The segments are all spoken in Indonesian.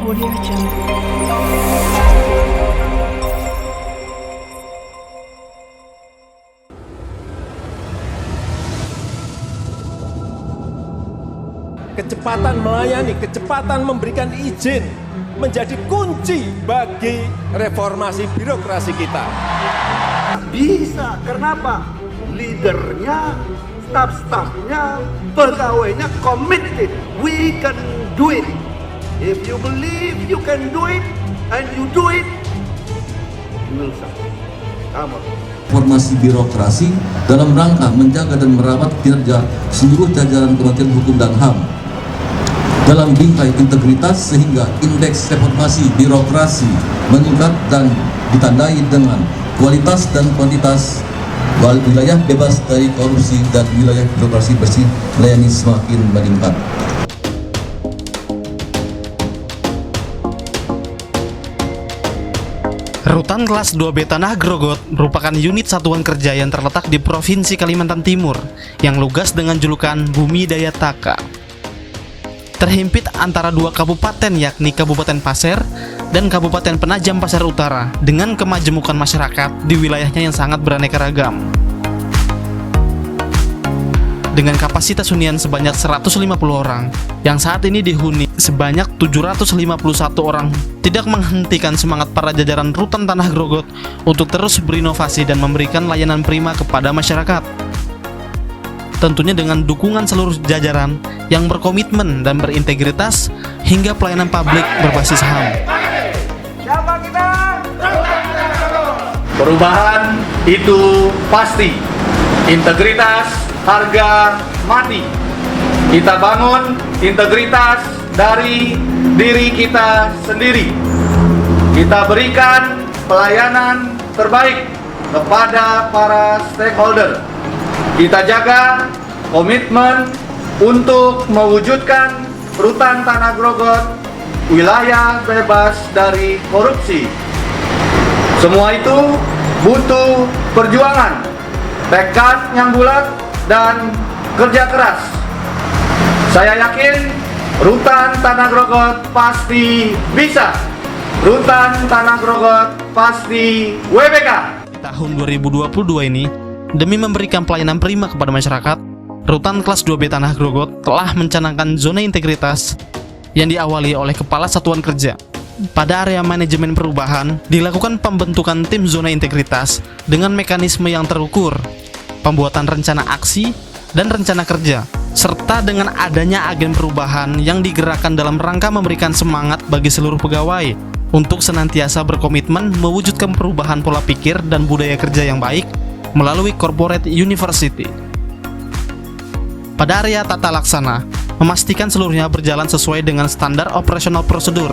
Audio Jungle. Kecepatan melayani, kecepatan memberikan izin menjadi kunci bagi reformasi birokrasi kita. Bisa, kenapa? Leadernya, staff-staffnya, pegawainya committed. We can do it. If you believe you can do it and you do it, you will succeed. Come on. Reformasi birokrasi dalam rangka menjaga dan merawat kinerja seluruh jajaran Kementerian Hukum dan HAM dalam bingkai integritas sehingga indeks reformasi birokrasi meningkat dan ditandai dengan kualitas dan kuantitas wilayah bebas dari korupsi dan wilayah birokrasi bersih melayani semakin meningkat. Rutan Kelas 2B Tanah Grogot merupakan unit satuan kerja yang terletak di Provinsi Kalimantan Timur yang lugas dengan julukan Bumi Daya Taka. Terhimpit antara dua kabupaten yakni Kabupaten Pasir dan Kabupaten Penajam Pasir Utara dengan kemajemukan masyarakat di wilayahnya yang sangat beraneka ragam. Dengan kapasitas hunian sebanyak 150 orang, yang saat ini dihuni sebanyak 751 orang, tidak menghentikan semangat para jajaran Rutan Tanah Grogot untuk terus berinovasi dan memberikan layanan prima kepada masyarakat. Tentunya dengan dukungan seluruh jajaran yang berkomitmen dan berintegritas hingga pelayanan publik berbasis HAM. Siapa kita? Perubahan itu pasti. Integritas harga mati. Kita bangun integritas dari diri kita sendiri. Kita berikan pelayanan terbaik kepada para stakeholder. Kita jaga komitmen untuk mewujudkan Rutan Tanah Grogot wilayah bebas dari korupsi. Semua itu butuh perjuangan, tekad yang bulat, dan kerja keras. Saya yakin Rutan Tanah Grogot pasti bisa. Rutan Tanah Grogot pasti WBK. Tahun 2022 ini, demi memberikan pelayanan prima kepada masyarakat, Rutan Kelas 2B Tanah Grogot telah mencanangkan zona integritas yang diawali oleh Kepala Satuan Kerja. Pada area manajemen perubahan, dilakukan pembentukan tim zona integritas dengan mekanisme yang terukur, pembuatan rencana aksi dan rencana kerja, serta dengan adanya agen perubahan yang digerakkan dalam rangka memberikan semangat bagi seluruh pegawai untuk senantiasa berkomitmen mewujudkan perubahan pola pikir dan budaya kerja yang baik melalui corporate university. Pada area tata laksana, memastikan seluruhnya berjalan sesuai dengan standar operasional prosedur,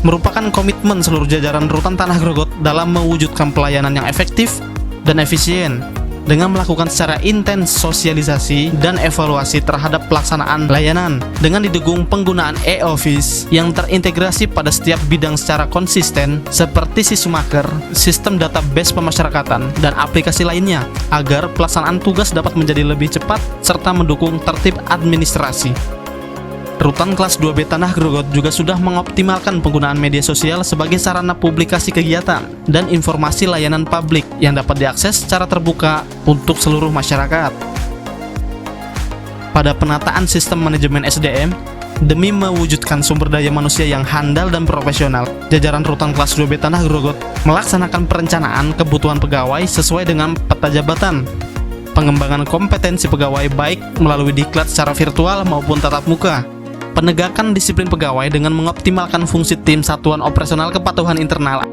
merupakan komitmen seluruh jajaran Rutan Tanah Grogot dalam mewujudkan pelayanan yang efektif dan efisien dengan melakukan secara intens sosialisasi dan evaluasi terhadap pelaksanaan layanan dengan didukung penggunaan e-office yang terintegrasi pada setiap bidang secara konsisten seperti Sisumaker, sistem database pemasyarakatan, dan aplikasi lainnya agar pelaksanaan tugas dapat menjadi lebih cepat serta mendukung tertib administrasi. Rutan Kelas 2B Tanah Grogot juga sudah mengoptimalkan penggunaan media sosial sebagai sarana publikasi kegiatan dan informasi layanan publik yang dapat diakses secara terbuka untuk seluruh masyarakat. Pada penataan sistem manajemen SDM, demi mewujudkan sumber daya manusia yang handal dan profesional, jajaran Rutan Kelas 2B Tanah Grogot melaksanakan perencanaan kebutuhan pegawai sesuai dengan peta jabatan, pengembangan kompetensi pegawai baik melalui diklat secara virtual maupun tatap muka, penegakan disiplin pegawai dengan mengoptimalkan fungsi tim satuan operasional kepatuhan internal,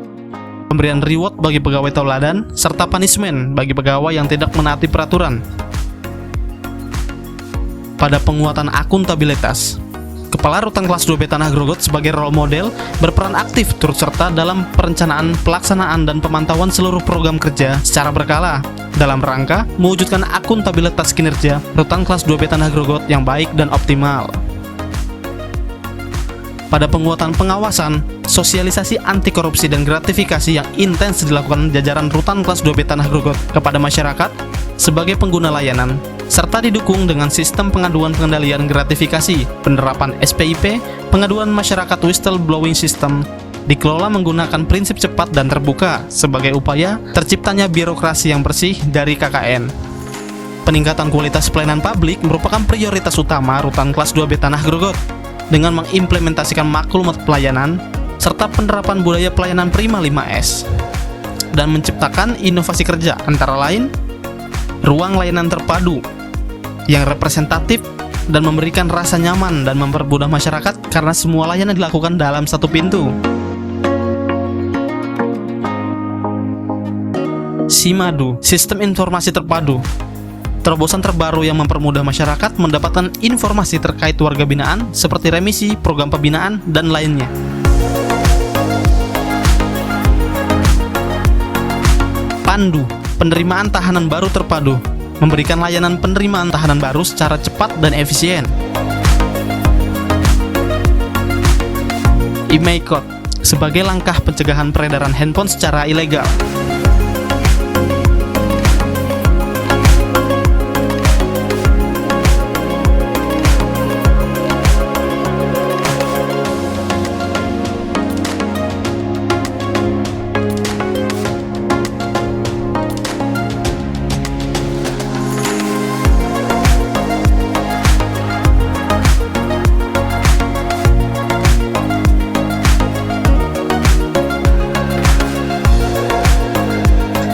pemberian reward bagi pegawai tauladan, serta punishment bagi pegawai yang tidak menaati peraturan. Pada penguatan akuntabilitas, Kepala Rutan Kelas 2B Tanah Grogot sebagai role model berperan aktif turut serta dalam perencanaan, pelaksanaan, dan pemantauan seluruh program kerja secara berkala dalam rangka mewujudkan akuntabilitas kinerja Rutan Kelas 2B Tanah Grogot yang baik dan optimal. Pada penguatan pengawasan, sosialisasi anti korupsi dan gratifikasi yang intens dilakukan jajaran Rutan Kelas 2B Tanah Grogot kepada masyarakat sebagai pengguna layanan serta didukung dengan sistem pengaduan pengendalian gratifikasi, penerapan SPIP, pengaduan masyarakat whistleblowing system, dikelola menggunakan prinsip cepat dan terbuka sebagai upaya terciptanya birokrasi yang bersih dari KKN. Peningkatan kualitas pelayanan publik merupakan prioritas utama Rutan Kelas 2B Tanah Grogot dengan mengimplementasikan maklumat pelayanan serta penerapan budaya pelayanan Prima 5S dan menciptakan inovasi kerja antara lain ruang layanan terpadu yang representatif dan memberikan rasa nyaman dan mempermudah masyarakat karena semua layanan dilakukan dalam satu pintu. SIMADU, Sistem Informasi Terpadu, terobosan terbaru yang mempermudah masyarakat mendapatkan informasi terkait warga binaan seperti remisi, program pembinaan, dan lainnya. PANDU, Penerimaan Tahanan Baru Terpadu, memberikan layanan penerimaan tahanan baru secara cepat dan efisien. IMEICOT, sebagai langkah pencegahan peredaran handphone secara ilegal.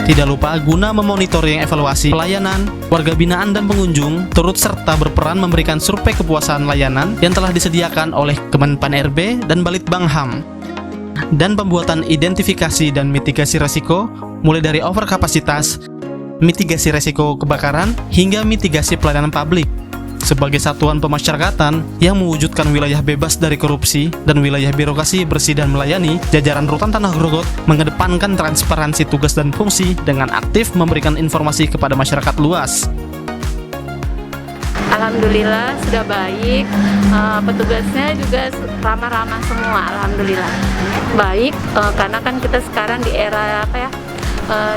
Tidak lupa guna memonitoring evaluasi pelayanan, warga binaan dan pengunjung, turut serta berperan memberikan survei kepuasan layanan yang telah disediakan oleh Kemenpan RB dan Balitbang dan pembuatan identifikasi dan mitigasi resiko mulai dari overkapasitas, mitigasi resiko kebakaran, hingga mitigasi pelayanan publik sebagai satuan pemasyarakatan yang mewujudkan wilayah bebas dari korupsi dan wilayah birokrasi bersih dan melayani. Jajaran Rutan Tanah Grogot mengedepankan transparansi tugas dan fungsi dengan aktif memberikan informasi kepada masyarakat luas. Alhamdulillah sudah baik, petugasnya juga ramah-ramah semua, alhamdulillah baik, karena kan kita sekarang di era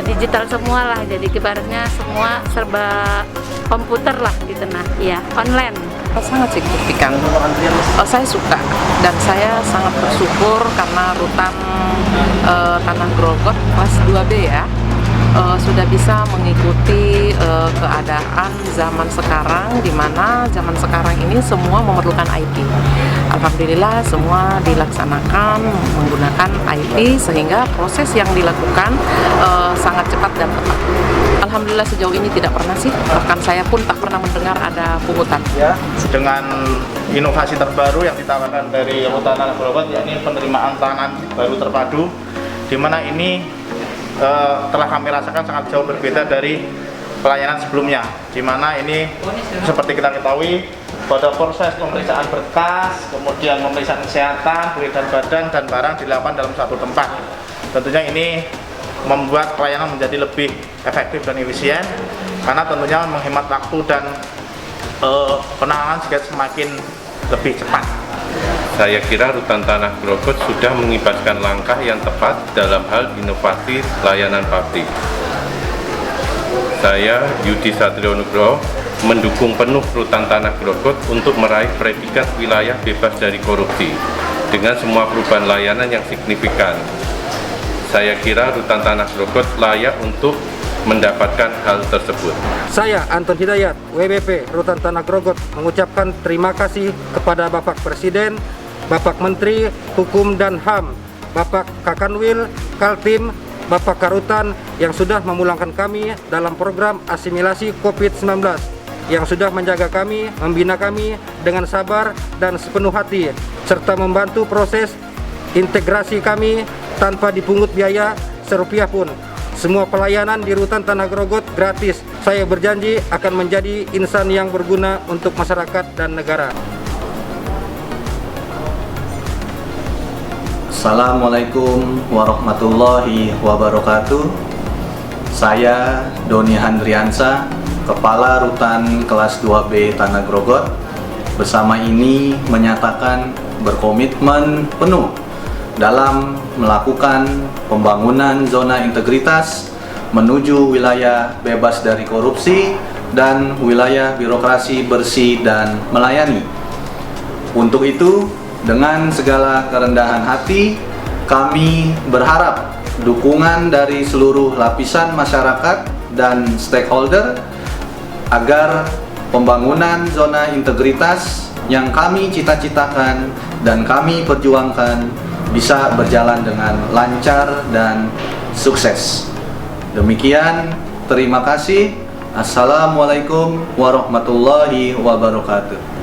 digital semua lah, jadi ibaratnya semua serba komputer lah gitu, nah ya online. Sangat signifikan. Saya suka dan saya sangat bersyukur karena Rutan Tanah Grogot kelas 2B ya sudah bisa mengikuti keadaan zaman sekarang, di mana zaman sekarang ini semua memerlukan IT. Alhamdulillah semua dilaksanakan menggunakan IT sehingga proses yang dilakukan sangat cepat dan tepat. Alhamdulillah sejauh ini tidak pernah sih, bahkan saya pun tak pernah mendengar ada pungutan. Ya, dengan inovasi terbaru yang ditawarkan dari Rutan Tanah Grogot, yakni penerimaan tahanan baru terpadu, di mana ini telah kami rasakan sangat jauh berbeda dari pelayanan sebelumnya, di mana ini seperti kita ketahui pada proses pemeriksaan berkas, kemudian pemeriksaan kesehatan, beredar badan dan barang dilakukan dalam satu tempat. Tentunya ini membuat pelayanan menjadi lebih efektif dan efisien, karena tentunya menghemat waktu dan penanganan juga semakin lebih cepat. Saya kira Rutan Tanah Grogot sudah mengibarkan langkah yang tepat dalam hal inovasi layanan publik. Saya, Yudi Satrio Nugroho, mendukung penuh Rutan Tanah Grogot untuk meraih predikat wilayah bebas dari korupsi dengan semua perubahan layanan yang signifikan. Saya kira Rutan Tanah Grogot layak untuk mendapatkan hal tersebut. Saya, Anton Hidayat, WBP Rutan Tanah Grogot, mengucapkan terima kasih kepada Bapak Presiden, Bapak Menteri Hukum dan HAM, Bapak Kakanwil, Kaltim, Bapak Karutan yang sudah memulangkan kami dalam program asimilasi COVID-19, yang sudah menjaga kami, membina kami dengan sabar dan sepenuh hati, serta membantu proses integrasi kami tanpa dipungut biaya serupiah pun. Semua pelayanan di Rutan Tanah Grogot gratis. Saya berjanji akan menjadi insan yang berguna untuk masyarakat dan negara. Assalamualaikum warahmatullahi wabarakatuh. Saya Doni Handriansa, Kepala Rutan Kelas 2B Tanah Grogot, bersama ini menyatakan berkomitmen penuh dalam melakukan pembangunan zona integritas menuju wilayah bebas dari korupsi dan wilayah birokrasi bersih dan melayani. Untuk itu, dengan segala kerendahan hati, kami berharap dukungan dari seluruh lapisan masyarakat dan stakeholder agar pembangunan zona integritas yang kami cita-citakan dan kami perjuangkan bisa berjalan dengan lancar dan sukses. Demikian, terima kasih. Assalamualaikum warahmatullahi wabarakatuh.